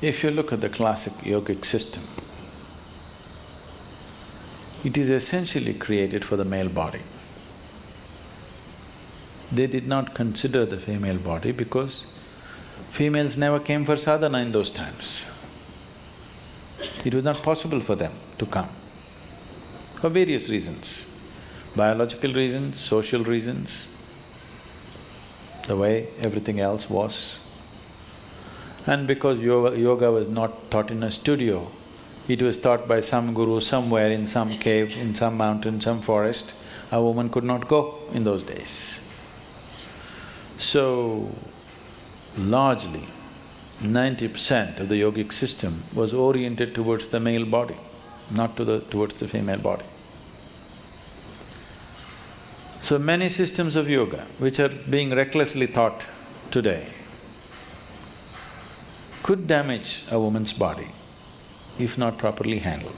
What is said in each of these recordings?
If you look at the classic yogic system, it is essentially created for the male body. They did not consider the female body because females never came for sadhana in those times. It was not possible for them to come, for various reasons, biological reasons, social reasons, the way everything else was. And because yoga was not taught in a studio, it was taught by some guru somewhere in some cave, in some mountain, some forest, a woman could not go in those days. So, largely, 90% of the yogic system was oriented towards the male body, not towards the female body. So many systems of yoga which are being recklessly taught today could damage a woman's body if not properly handled.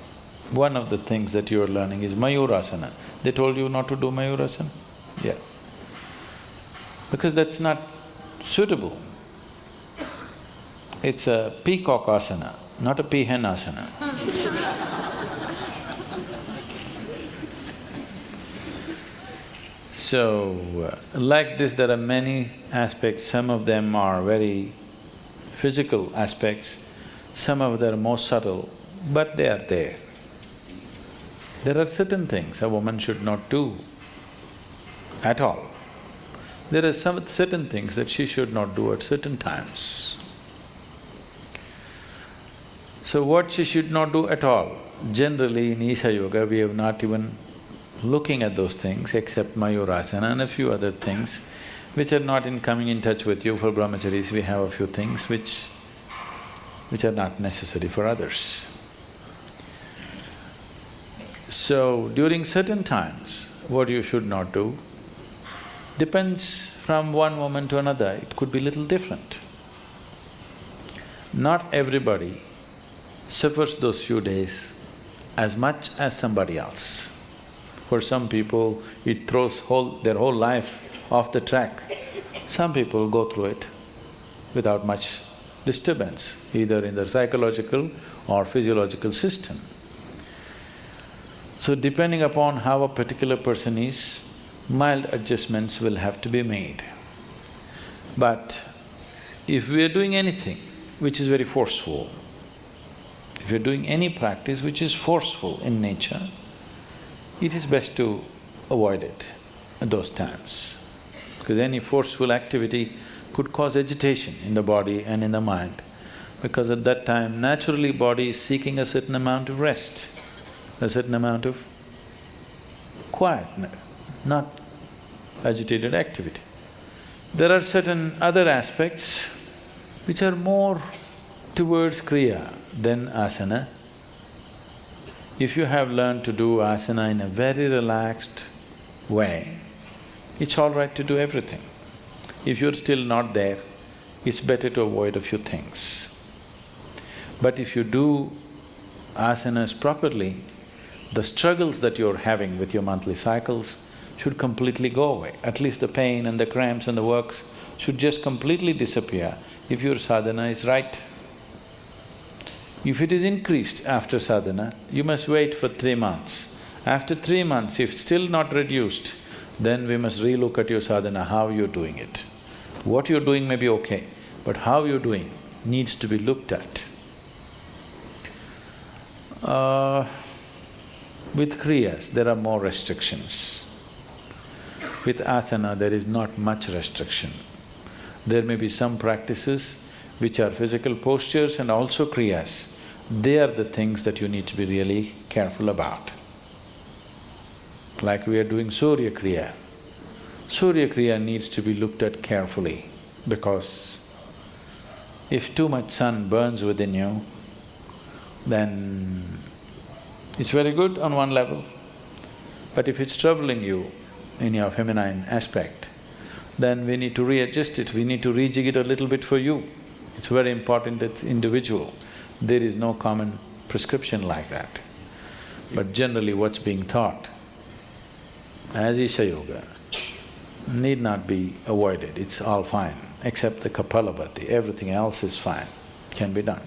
One of the things that you are learning is Mayurasana. They told you not to do Mayurasana? Yeah. Because that's not suitable. It's a peacock asana, not a peahen asana. So, like this there are many aspects, some of them are very physical aspects, some of them are more subtle, but they are there. There are certain things a woman should not do at all. There are some certain things that she should not do at certain times. So what she should not do at all, generally in Isha Yoga we have not even looking at those things except Mayurasana and a few other things which are not in coming in touch with you. For brahmacharis we have a few things which are not necessary for others. So during certain times, what you should not do depends from one woman to another, it could be little different. Not everybody suffers those few days as much as somebody else. For some people, it throws their whole life off the track. Some people go through it without much disturbance, either in their psychological or physiological system. So depending upon how a particular person is, mild adjustments will have to be made. But if we are doing anything which is very forceful, if you're doing any practice which is forceful in nature, it is best to avoid it at those times. Because any forceful activity could cause agitation in the body and in the mind, because at that time naturally body is seeking a certain amount of rest, a certain amount of quiet, not agitated activity. There are certain other aspects which are more towards Kriya than asana. If you have learned to do asana in a very relaxed way, it's all right to do everything. If you're still not there, it's better to avoid a few things. But if you do asanas properly, the struggles that you're having with your monthly cycles should completely go away. At least the pain and the cramps and the works should just completely disappear if your sadhana is right. If it is increased after sadhana, you must wait for 3 months. After 3 months, if still not reduced, then we must relook at your sadhana, how you're doing it. What you're doing may be okay, but how you're doing needs to be looked at. With kriyas, there are more restrictions. With asana, there is not much restriction. There may be some practices which are physical postures and also kriyas. They are the things that you need to be really careful about. Like we are doing Surya Kriya. Surya Kriya needs to be looked at carefully because if too much sun burns within you, then it's very good on one level. But if it's troubling you in your feminine aspect, then we need to readjust it, we need to rejig it a little bit for you. It's very important, it's individual. There is no common prescription like that. But generally what's being taught as Isha Yoga need not be avoided, it's all fine, except the Kapalabhati, everything else is fine, can be done.